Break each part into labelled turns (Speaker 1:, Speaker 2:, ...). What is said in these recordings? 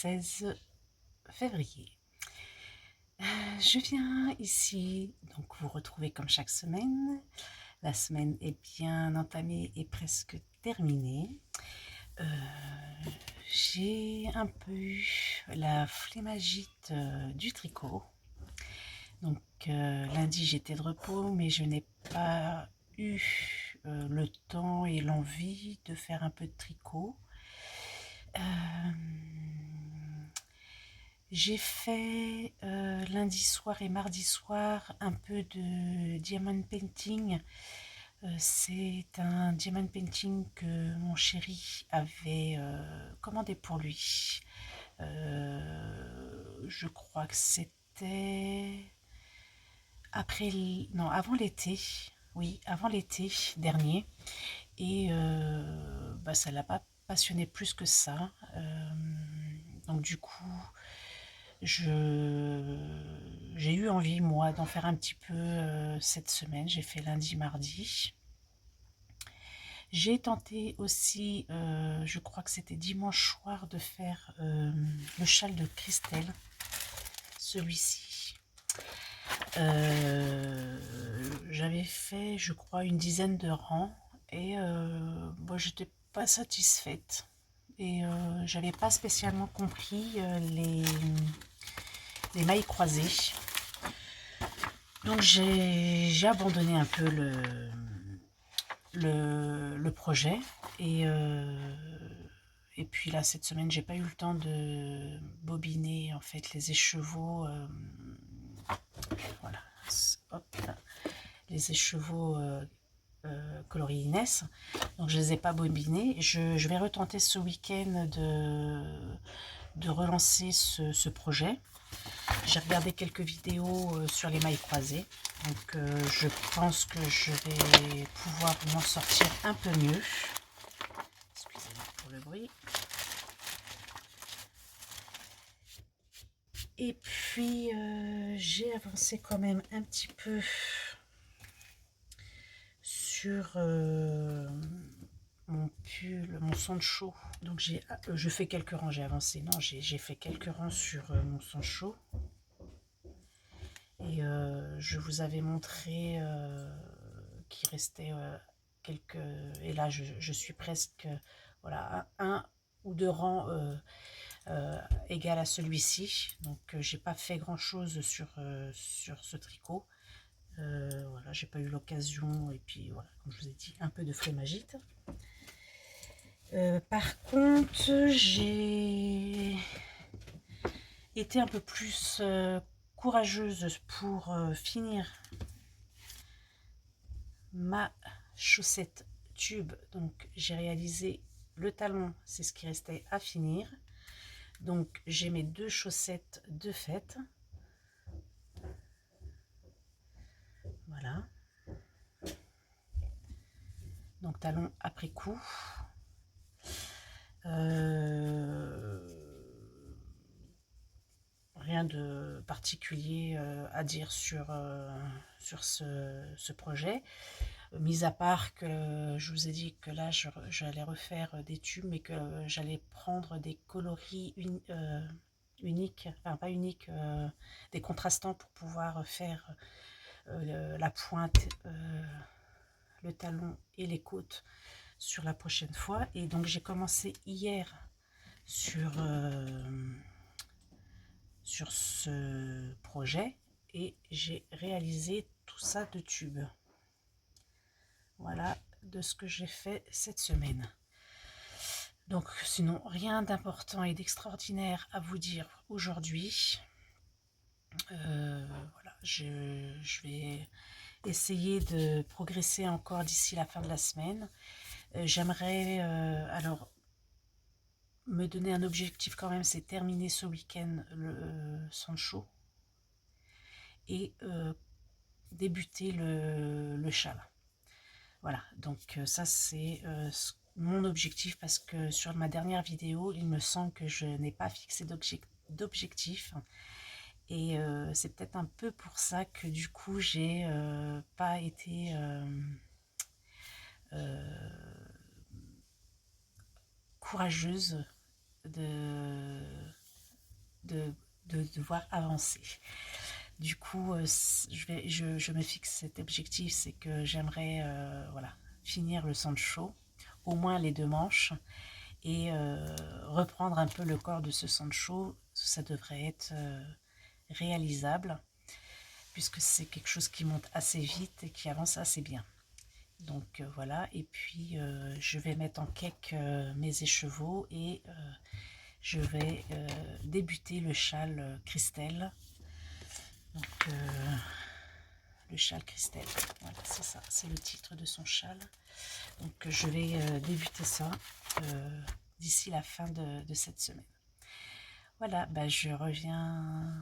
Speaker 1: 16 février. Je viens ici donc vous retrouver comme chaque semaine. La semaine est bien entamée et presque terminée. J'ai un peu eu la flémagite du tricot. Donc lundi j'étais de repos, mais je n'ai pas eu le temps et l'envie de faire un peu de tricot. J'ai fait lundi soir et mardi soir un peu de diamond painting. C'est un diamond painting que mon chéri avait commandé pour lui. Je crois que c'était non, avant l'été. Oui, avant l'été dernier. Et ça l'a pas passionné plus que ça. Donc du coup, j'ai eu envie, moi, d'en faire un petit peu cette semaine. J'ai fait lundi, mardi. J'ai tenté aussi, je crois que c'était dimanche soir, de faire le châle de Christelle, celui-ci. J'avais fait, je crois, une dizaine de rangs et j'étais pas satisfaite. Et j'avais pas spécialement compris les mailles croisées. Donc j'ai abandonné un peu le projet et puis là cette semaine j'ai pas eu le temps de bobiner en fait les écheveaux. Voilà, hop, les écheveaux coloris Inès, donc je les ai pas bobinés. Je vais retenter ce week-end de relancer ce projet. J'ai regardé quelques vidéos sur les mailles croisées, donc je pense que je vais pouvoir m'en sortir un peu mieux. Excusez-moi pour le bruit. Et puis j'ai avancé quand même un petit peu sur mon pull, mon Sancho. Donc je fais quelques rangs, j'ai avancé, non, j'ai fait quelques rangs sur mon Sancho. Et je vous avais montré qu'il restait quelques... Et là, je suis presque, voilà, un ou deux rangs égal à celui-ci. Donc, j'ai pas fait grand-chose sur ce tricot. Voilà, j'ai pas eu l'occasion. Et puis, voilà, comme je vous ai dit, un peu de flémagite. Par contre, j'ai été un peu plus courageuse pour finir ma chaussette tube. Donc j'ai réalisé le talon, c'est ce qui restait à finir. Donc j'ai mes deux chaussettes de fête. Voilà. Donc talon après coup. Rien de particulier à dire sur ce projet. Mis à part que je vous ai dit que là j'allais refaire des tubes, mais que j'allais prendre des coloris uniques, enfin pas uniques, des contrastants pour pouvoir faire la pointe, le talon et les côtes sur la prochaine fois. Et donc j'ai commencé hier sur ce projet et j'ai réalisé tout ça de tubes. Voilà de ce que j'ai fait cette semaine. Donc sinon rien d'important et d'extraordinaire à vous dire aujourd'hui. Voilà, je vais essayer de progresser encore d'ici la fin de la semaine. J'aimerais alors me donner un objectif quand même, c'est terminer ce week-end le Sancho et débuter le châle. Voilà, donc ça c'est mon objectif, parce que sur ma dernière vidéo, il me semble que je n'ai pas fixé d'objectif. Et c'est peut-être un peu pour ça que du coup, j'ai pas été courageuse de de devoir avancer. Du coup, je me fixe cet objectif, c'est que j'aimerais voilà, finir le Sancho, au moins les 2 manches, et reprendre un peu le corps de ce Sancho. Ça devrait être réalisable, puisque c'est quelque chose qui monte assez vite et qui avance assez bien. Donc voilà, et puis je vais mettre en cake mes écheveaux et je vais débuter le châle Christelle. Donc le châle Christelle, voilà, c'est ça, c'est le titre de son châle. Donc je vais débuter ça d'ici la fin de cette semaine. Voilà, bah, je reviens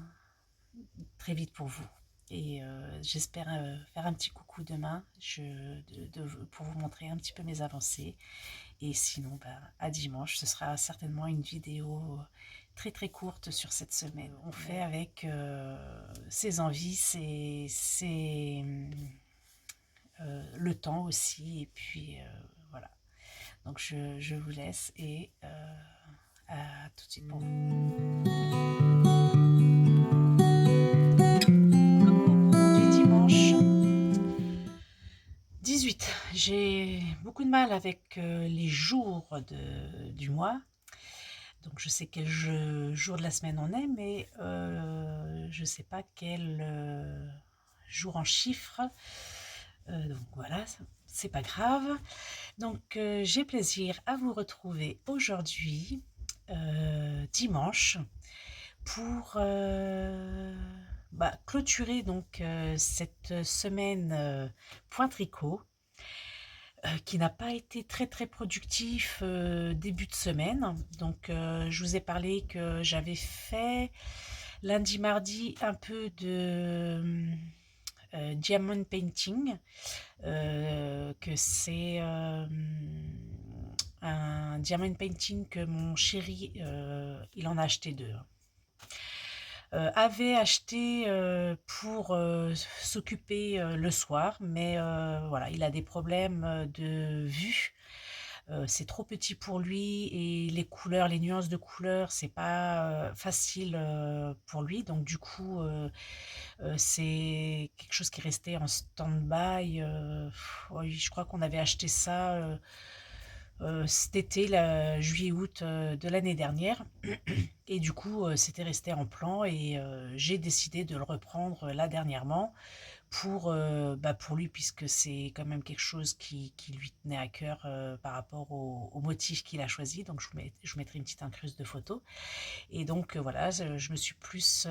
Speaker 1: très vite pour vous. Et j'espère faire un petit coucou demain pour vous montrer un petit peu mes avancées. Et sinon, bah, à dimanche, ce sera certainement une vidéo très très courte sur cette semaine. On fait avec ses envies, le temps aussi. Et puis voilà. Donc je vous laisse et à tout de suite pour vous. Dimanche 18. J'ai beaucoup de mal avec les jours du mois. Donc je sais quel jour de la semaine on est, mais je ne sais pas quel jour en chiffres. Donc voilà, c'est pas grave. Donc j'ai plaisir à vous retrouver aujourd'hui, dimanche, pour clôturer donc cette semaine point tricot, qui n'a pas été très très productif début de semaine. Donc je vous ai parlé que j'avais fait lundi mardi un peu de diamond painting, que c'est un diamond painting que mon chéri il en a acheté 2, avait acheté pour s'occuper le soir, mais voilà, il a des problèmes de vue. C'est trop petit pour lui et les couleurs, les nuances de couleurs, c'est pas facile pour lui. Donc du coup, c'est quelque chose qui est resté en stand-by. Ouais, je crois qu'on avait acheté ça cet été, juillet-août de l'année dernière. Et du coup, c'était resté en plan et j'ai décidé de le reprendre là dernièrement pour lui, puisque c'est quand même quelque chose qui lui tenait à cœur par rapport au motif qu'il a choisi. Donc je vous mettrai une petite incruste de photos. Et donc voilà, je me suis plus...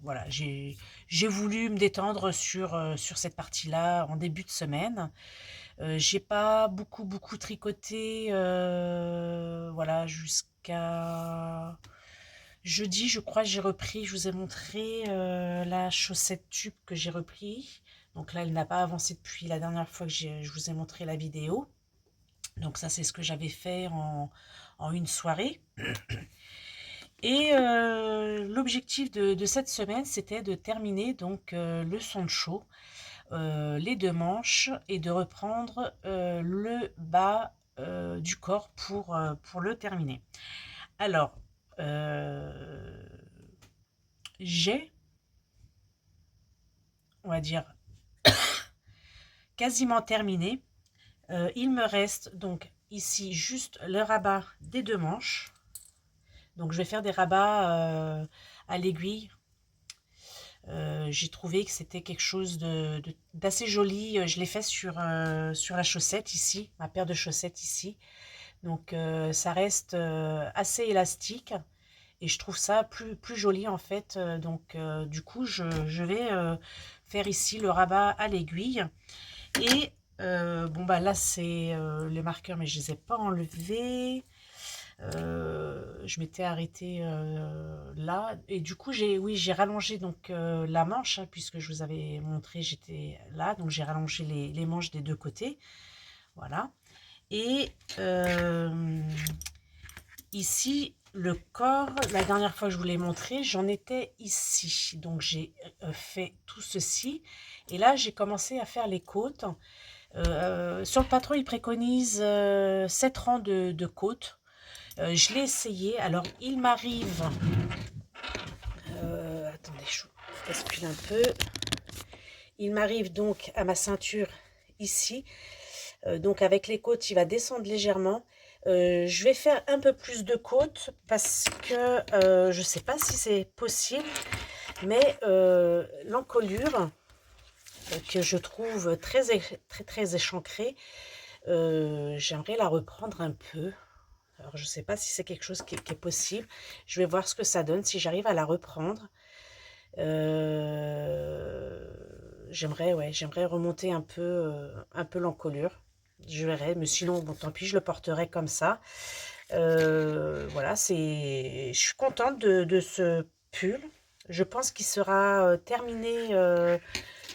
Speaker 1: voilà, j'ai voulu me détendre sur cette partie-là en début de semaine. J'ai pas beaucoup tricoté, voilà, jusqu'à jeudi, je crois. J'ai repris, je vous ai montré la chaussette tube que j'ai repris. Donc là, elle n'a pas avancé depuis la dernière fois que je vous ai montré la vidéo. Donc ça, c'est ce que j'avais fait en une soirée. Et l'objectif de cette semaine, c'était de terminer donc le Sancho, les 2 manches, et de reprendre le bas du corps pour le terminer. Alors, j'ai, on va dire, quasiment terminé. Il me reste donc ici juste le rabat des 2 manches. Donc je vais faire des rabats à l'aiguille. J'ai trouvé que c'était quelque chose d'assez joli. Je l'ai fait sur la chaussette ici, ma paire de chaussettes ici. Donc ça reste assez élastique et je trouve ça plus joli en fait. Donc du coup, je vais faire ici le rabat à l'aiguille. Et bon bah là c'est les marqueurs, mais je les ai pas enlevés. Je m'étais arrêtée là et du coup j'ai rallongé donc la manche, hein, puisque je vous avais montré, j'étais là, donc j'ai rallongé les manches des 2 côtés, voilà. Et ici le corps, la dernière fois que je vous l'ai montré, j'en étais ici, donc j'ai fait tout ceci et là j'ai commencé à faire les côtes. Sur le patron il préconise 7 rangs de côtes. Je l'ai essayé. Alors, il m'arrive... attendez, je bascule un peu. Il m'arrive donc à ma ceinture ici. Donc avec les côtes, il va descendre légèrement. Je vais faire un peu plus de côtes parce que je ne sais pas si c'est possible, mais l'encolure que je trouve très échancrée, j'aimerais la reprendre un peu. Alors je ne sais pas si c'est quelque chose qui est possible. Je vais voir ce que ça donne, si j'arrive à la reprendre. J'aimerais remonter un peu l'encolure. Je verrai, mais sinon, bon, tant pis, je le porterai comme ça. Voilà, je suis contente de ce pull. Je pense qu'il sera terminé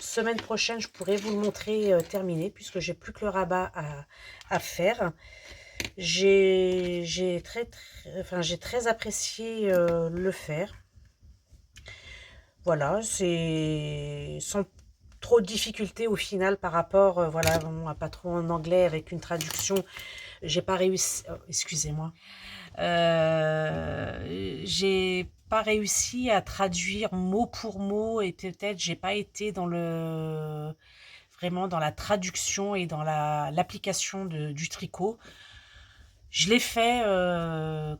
Speaker 1: semaine prochaine. Je pourrai vous le montrer terminé, puisque j'ai plus que le rabat à faire. J'ai très apprécié le faire. Voilà, c'est sans trop de difficultés au final par rapport, voilà, à pas trop en anglais avec une traduction. J'ai pas réussi, excusez-moi, j'ai pas réussi à traduire mot pour mot et peut-être j'ai pas été vraiment dans la traduction et dans l'application du tricot. Je l'ai fait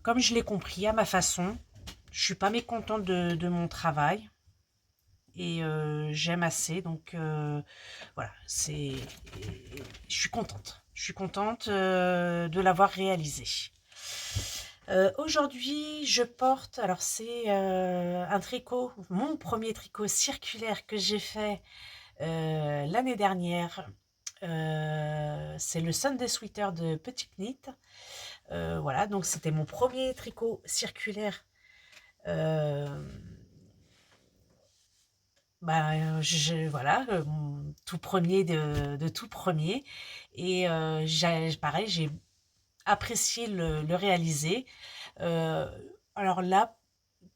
Speaker 1: comme je l'ai compris à ma façon. Je suis pas mécontente de mon travail et j'aime assez, donc voilà, je suis contente. Je suis contente de l'avoir réalisé. Aujourd'hui, je porte, alors c'est un tricot, mon premier tricot circulaire que j'ai fait l'année dernière. C'est le Sunday Sweater de Petit Knit. Voilà, donc c'était mon premier tricot circulaire. Voilà, mon tout premier de tout premier. Et pareil, j'ai apprécié le réaliser. Euh, alors là,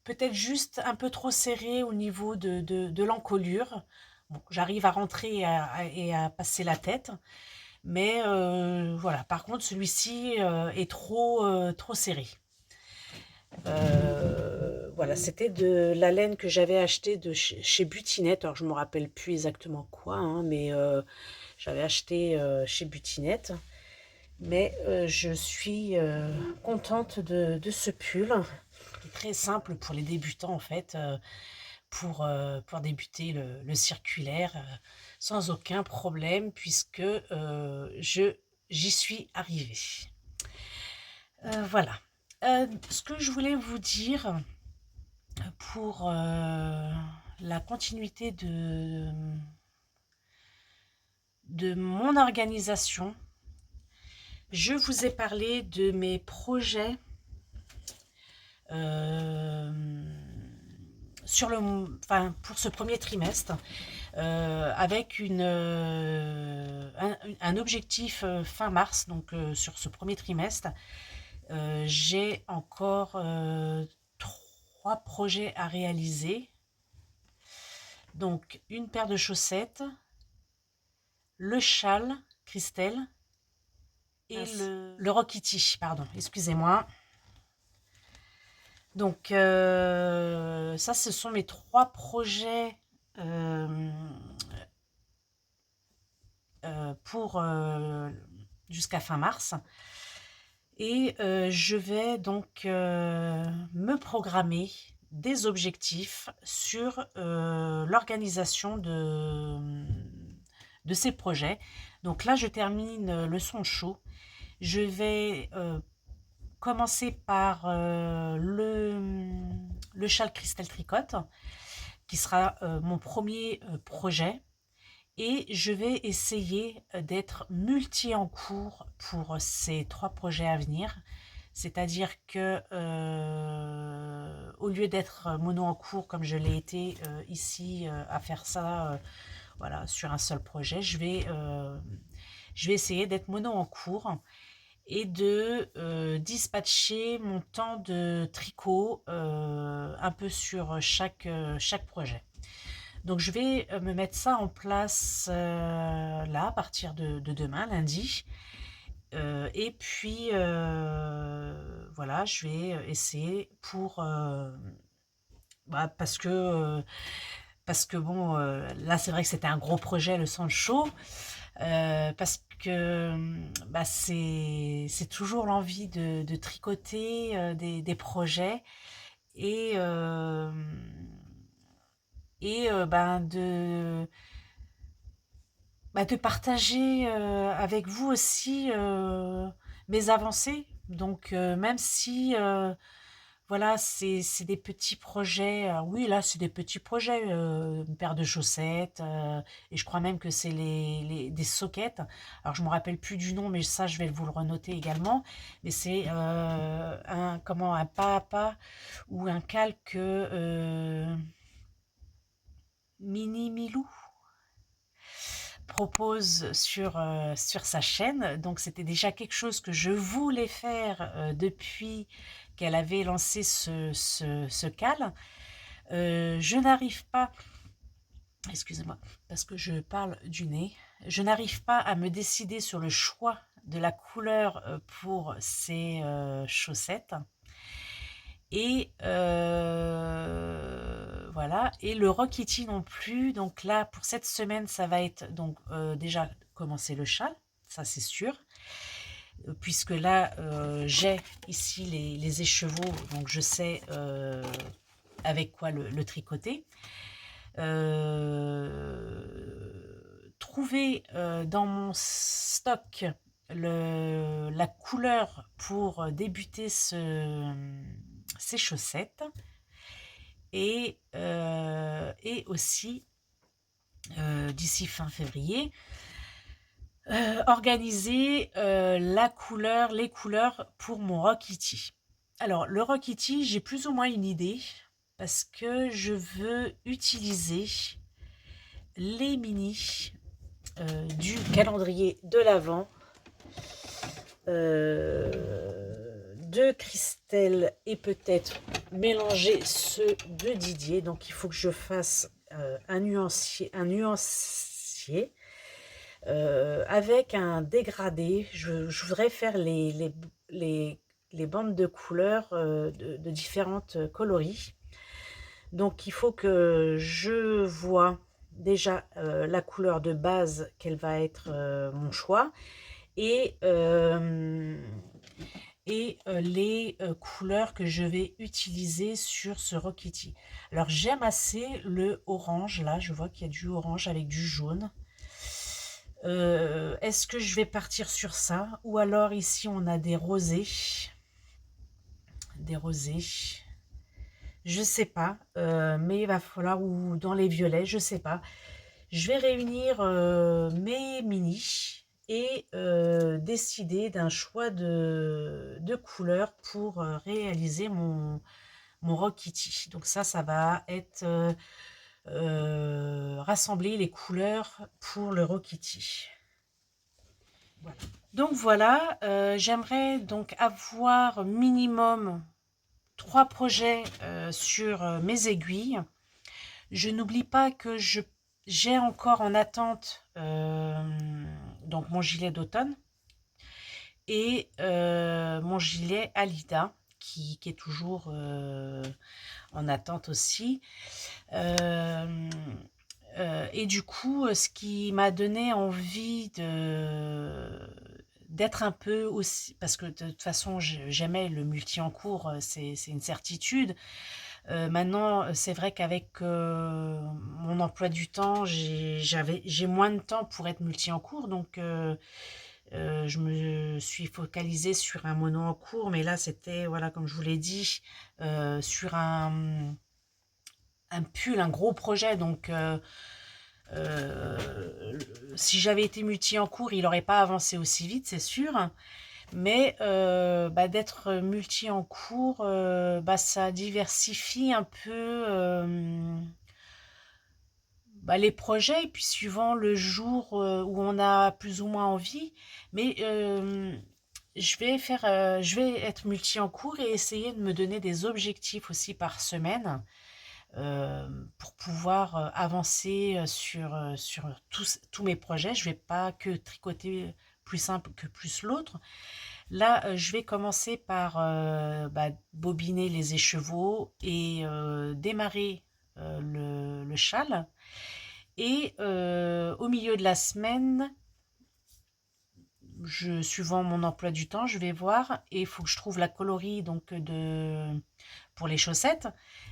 Speaker 1: peut-être juste un peu trop serré au niveau de l'encolure. Bon, j'arrive à rentrer et à passer la tête. Mais voilà, par contre, celui-ci est trop serré. Voilà, c'était de la laine que j'avais achetée de chez Butinette. Alors, je ne me rappelle plus exactement quoi, hein, mais j'avais acheté chez Butinette. Mais je suis contente de ce pull. Il est très simple pour les débutants, en fait, pour débuter le circulaire sans aucun problème, puisque j'y suis arrivée. Voilà. Ce que je voulais vous dire pour la continuité de mon organisation, je vous ai parlé de mes projets pour ce premier trimestre, avec un objectif fin mars, donc sur ce premier trimestre. J'ai encore 3 projets à réaliser. Donc, une paire de chaussettes, le châle Christelle et le Rokiti, pardon, excusez-moi. Donc, ça, ce sont mes 3 projets pour jusqu'à fin mars. Et je vais donc me programmer des objectifs sur l'organisation de ces projets. Donc là, je termine le son chaud. Je vais commencer par le châle Christelle Tricotte, qui sera mon premier projet. Et je vais essayer d'être multi en cours pour ces 3 projets à venir. C'est-à-dire que au lieu d'être mono en cours comme je l'ai été ici à faire ça voilà, sur un seul projet, je vais essayer d'être mono en cours et de dispatcher mon temps de tricot un peu sur chaque projet. Donc je vais me mettre ça en place là à partir de demain, lundi. Et puis voilà, je vais essayer parce que bon, là c'est vrai que c'était un gros projet le sang chaud, parce que bah, c'est toujours l'envie de tricoter des projets et, euh, ben de partager avec vous aussi mes avancées. Donc même si voilà, c'est des petits projets. Oui, là, c'est des petits projets. Une paire de chaussettes. Et je crois même que c'est des sockets. Alors, je me rappelle plus du nom, mais ça, je vais vous le renoter également. Mais c'est un pas à pas ou un calque Mini Milou propose sur sa chaîne. Donc, c'était déjà quelque chose que je voulais faire depuis qu'elle avait lancé ce cal. Je n'arrive pas, excusez-moi, parce que je parle du nez, je n'arrive pas à me décider sur le choix de la couleur pour ces chaussettes. Et voilà, et le Rock Kitty non plus. Donc là, pour cette semaine, ça va être donc déjà commencer le châle, ça c'est sûr. Puisque là, j'ai ici les écheveaux, donc je sais avec quoi le tricoter. Trouver dans mon stock la couleur pour débuter ces chaussettes et aussi d'ici fin février organiser les couleurs pour mon Rock Kitty. Alors le Rock Kitty, j'ai plus ou moins une idée parce que je veux utiliser les mini du calendrier de l'Avent de Christelle et peut-être mélanger ceux de Didier. Donc il faut que je fasse un nuancier avec un dégradé. Je voudrais faire les bandes de couleurs de différentes coloris. Donc il faut que je vois déjà la couleur de base, quelle va être mon choix, et les couleurs que je vais utiliser sur ce Rock Kitty. Alors j'aime assez le orange, là je vois qu'il y a du orange avec du jaune. Est-ce que je vais partir sur ça? Ou alors ici on a des rosés. Des rosés. Je sais pas, mais il va falloir, ou dans les violets, je sais pas. Je vais réunir mes mini et décider d'un choix de couleurs pour réaliser mon Rock Kitty. Donc ça va être rassembler les couleurs pour le Rock Kitty. Voilà. Donc voilà, j'aimerais donc avoir minimum 3 projets sur mes aiguilles. Je n'oublie pas que j'ai encore en attente donc mon gilet d'automne et mon gilet Alida qui est toujours en attente aussi. Et du coup, ce qui m'a donné envie d'être un peu aussi, parce que de toute façon j'aimais le multi en cours, c'est une certitude. Maintenant, c'est vrai qu'avec mon emploi du temps, j'ai moins de temps pour être multi en cours, donc je me suis focalisée sur un mono en cours, mais là c'était, voilà, comme je vous l'ai dit, sur un pull, un gros projet, donc si j'avais été multi en cours, il n'aurait pas avancé aussi vite, c'est sûr. Mais d'être multi en cours, ça diversifie un peu les projets, et puis suivant le jour où on a plus ou moins envie. Mais je vais être multi en cours et essayer de me donner des objectifs aussi par semaine pour pouvoir avancer sur tous mes projets. Je ne vais pas que tricoter plus simple que plus l'autre, Là, je vais commencer par bobiner les écheveaux et démarrer le châle. Et au milieu de la semaine, suivant mon emploi du temps, je vais voir et il faut que je trouve la coloris pour les chaussettes.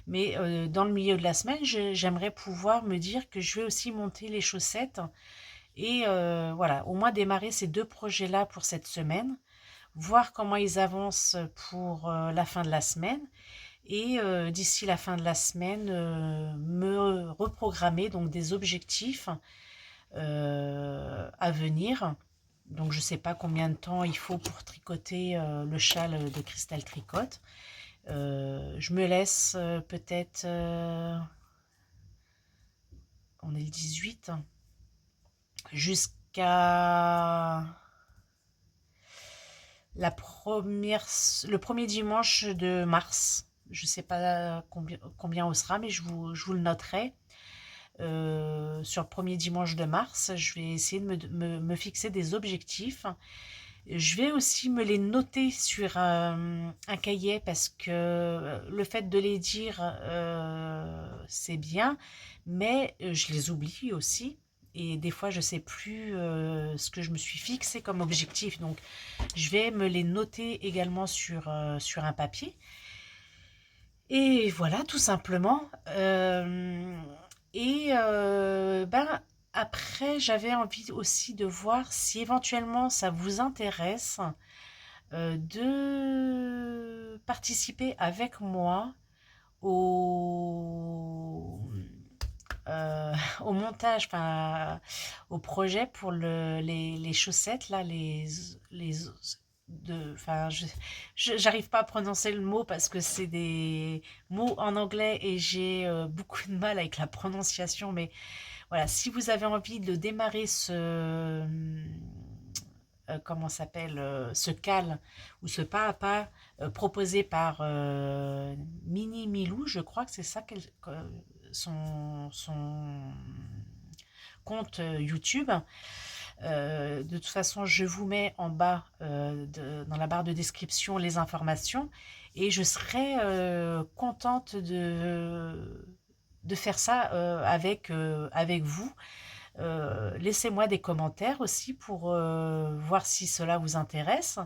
Speaker 1: Mais dans le milieu de la semaine, j'aimerais pouvoir me dire que je vais aussi monter les chaussettes et voilà, au moins démarrer ces deux projets-là pour cette semaine, voir comment ils avancent pour la fin de la semaine et d'ici la fin de la semaine, me reprogrammer donc des objectifs à venir. Donc je ne sais pas combien de temps il faut pour tricoter le châle de Cristal Tricote. Je me laisse peut-être, on est le 18, jusqu'à le premier dimanche de mars. Je ne sais pas combien on sera, mais je vous le noterai. Sur le premier dimanche de mars, je vais essayer de me fixer des objectifs. Je vais aussi me les noter sur un cahier parce que le fait de les dire, c'est bien, mais je les oublie aussi. Et des fois, je ne sais plus ce que je me suis fixé comme objectif. Donc, je vais me les noter également sur un papier. Et voilà, tout simplement. Après, j'avais envie aussi de voir si éventuellement ça vous intéresse de participer avec moi au, au montage, enfin au projet pour les chaussettes, là, les enfin, j'arrive pas à prononcer le mot parce que c'est des mots en anglais et j'ai beaucoup de mal avec la prononciation, mais voilà, si vous avez envie de démarrer comment s'appelle, ce cal ou ce pas à pas proposé par Mini Milou, je crois que c'est ça son compte YouTube. De toute façon, je vous mets en bas dans la barre de description les informations et je serai contente de faire ça avec vous. Laissez-moi des commentaires aussi pour voir si cela vous intéresse.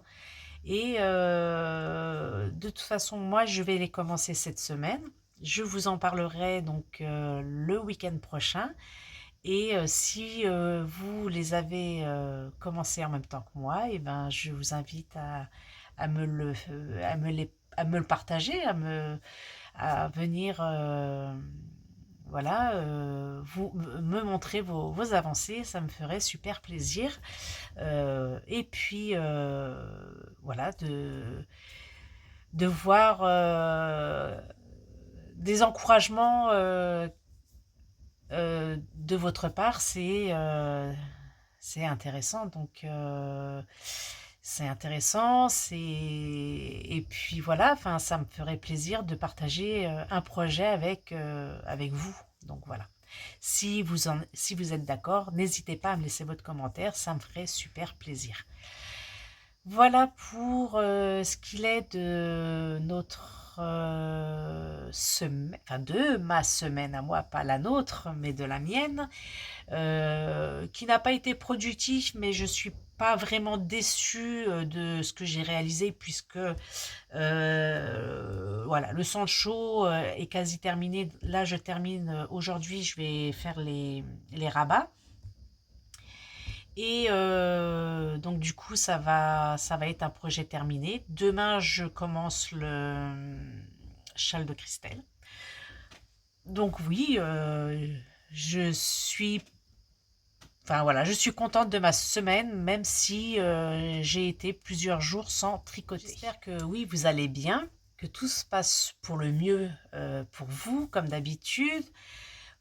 Speaker 1: Et de toute façon, moi, je vais les commencer cette semaine. Je vous en parlerai donc le week-end prochain. Et si vous les avez commencés en même temps que moi, et ben, je vous invite à me le partager, à venir voilà, vous me montrer vos avancées, ça me ferait super plaisir. Et puis voilà, de voir des encouragements de votre part, c'est intéressant. Donc c'est intéressant, et puis voilà, enfin ça me ferait plaisir de partager un projet avec vous. Donc voilà. Si vous êtes d'accord, n'hésitez pas à me laisser votre commentaire, ça me ferait super plaisir. Voilà pour ce qu'il est de notre semaine, enfin de ma semaine à moi, pas la nôtre, mais de la mienne, qui n'a pas été productif, mais je suis pas vraiment déçue de ce que j'ai réalisé puisque voilà, le sang chaud est quasi terminé. Là, je termine aujourd'hui, je vais faire les rabats. Et donc du coup, ça va être un projet terminé. Demain, je commence le châle de Christelle. Donc oui, je suis, enfin voilà, je suis contente de ma semaine, même si j'ai été plusieurs jours sans tricoter. J'espère que oui, vous allez bien, que tout se passe pour le mieux pour vous, comme d'habitude.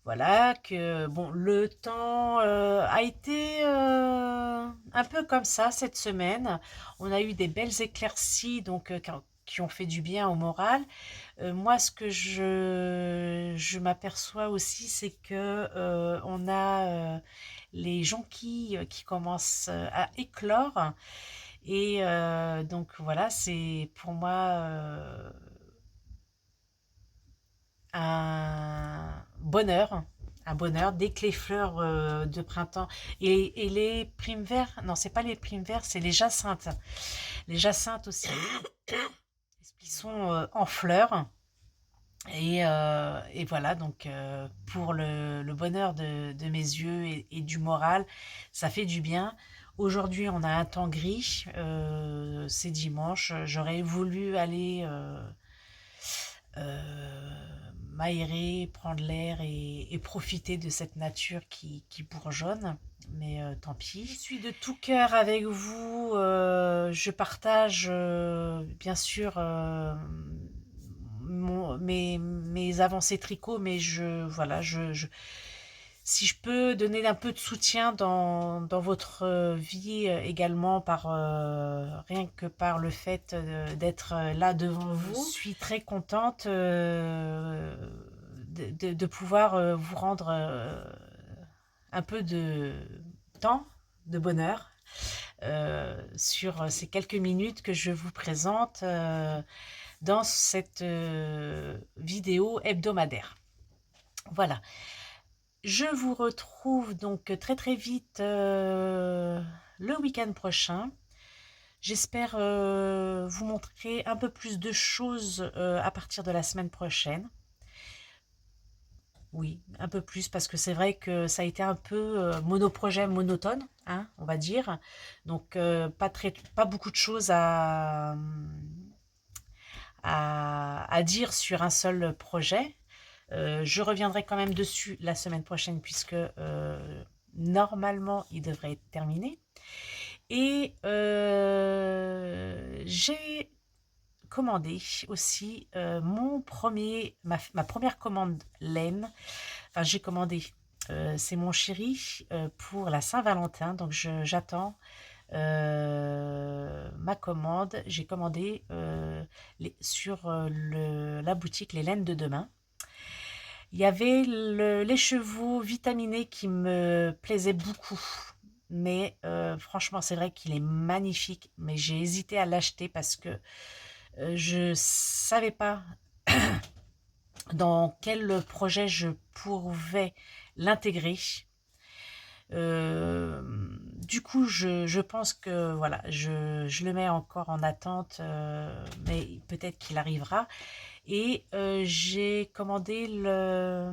Speaker 1: Voilà, que bon, le temps a été un peu comme ça cette semaine. On a eu des belles éclaircies, donc qui ont fait du bien au moral. Moi, ce que je m'aperçois aussi, c'est que on a les jonquilles qui commencent à éclore. Et donc voilà, c'est pour moi un bonheur, un bonheur dès que les fleurs de printemps et les primes verts, non, c'est pas les primes verts, c'est les jacinthes aussi, qui sont en fleurs. Et voilà, donc pour le bonheur de mes yeux et du moral, ça fait du bien. Aujourd'hui, on a un temps gris, c'est dimanche. J'aurais voulu aller m'aérer, prendre l'air et profiter de cette nature qui bourgeonne. Mais tant pis. Je suis de tout cœur avec vous. Je partage bien sûr mes avancées tricot, mais voilà, si je peux donner un peu de soutien dans votre vie également rien que par le fait d'être là devant vous, je suis très contente de pouvoir vous rendre un peu de temps, de bonheur sur ces quelques minutes que je vous présente dans cette vidéo hebdomadaire. Voilà. Je vous retrouve donc très très vite le week-end prochain. J'espère vous montrer un peu plus de choses à partir de la semaine prochaine. Oui, un peu plus, parce que c'est vrai que ça a été un peu monoprojet, monotone, hein, on va dire. Donc, pas beaucoup de choses à dire sur un seul projet. Je reviendrai quand même dessus la semaine prochaine, puisque normalement, il devrait être terminé. Et j'ai commandé aussi ma première commande laine. Enfin, j'ai commandé, c'est mon chéri pour la Saint-Valentin, donc j'attends ma commande. J'ai commandé sur la boutique Les Laines de Demain. Il y avait l'écheveau vitaminé qui me plaisait beaucoup. Mais franchement, c'est vrai qu'il est magnifique. Mais j'ai hésité à l'acheter parce que je savais pas dans quel projet je pouvais l'intégrer. Du coup, je pense que voilà, je le mets encore en attente, mais peut-être qu'il arrivera. Et j'ai commandé la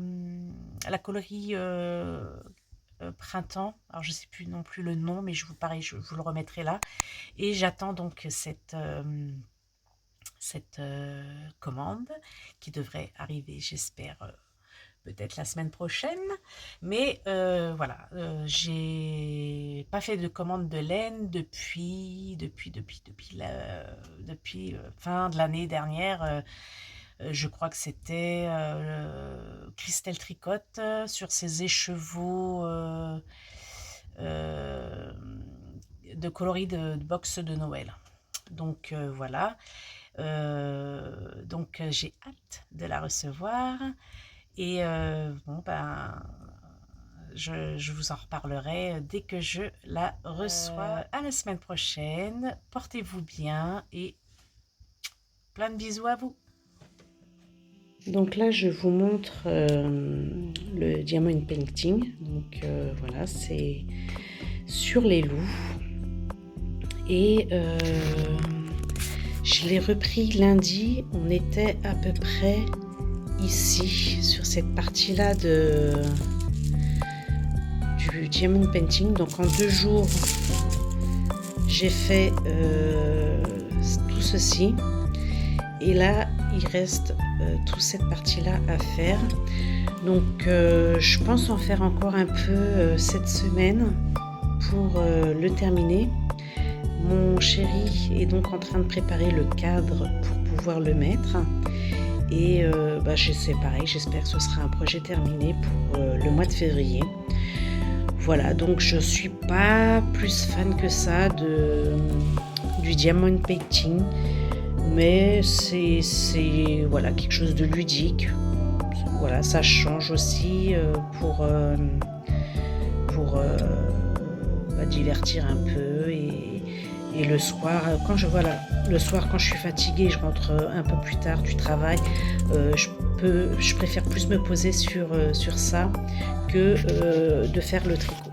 Speaker 1: coloris printemps. Alors, je sais plus non plus le nom, mais pareil, je vous le remettrai là. Et j'attends donc cette commande qui devrait arriver, j'espère, peut-être la semaine prochaine. Mais voilà, j'ai pas fait de commande de laine depuis fin de l'année dernière. Je crois que c'était Christelle Tricotte sur ses écheveaux euh, de coloris de box de Noël. Donc voilà. Donc j'ai hâte de la recevoir. Et bon, ben, je vous en reparlerai dès que je la reçois. À la semaine prochaine. Portez-vous bien et plein de bisous à vous.
Speaker 2: Donc là, je vous montre le diamond painting. Donc voilà, c'est sur les loups. Et je l'ai repris lundi. On était à peu près ici, sur cette partie-là du diamond painting. Donc en 2 jours, j'ai fait tout ceci. Et là, il reste toute cette partie-là à faire. Donc, je pense en faire encore un peu cette semaine pour le terminer. Mon chéri est donc en train de préparer le cadre pour pouvoir le mettre. Et je sais pareil, j'espère que ce sera un projet terminé pour le mois de février. Voilà, donc je suis pas plus fan que ça du diamond painting. Mais c'est voilà, quelque chose de ludique. Voilà, ça change aussi pour divertir un peu et Et le soir, le soir quand je suis fatiguée, je rentre un peu plus tard du travail, je préfère plus me poser sur ça que de faire le tricot.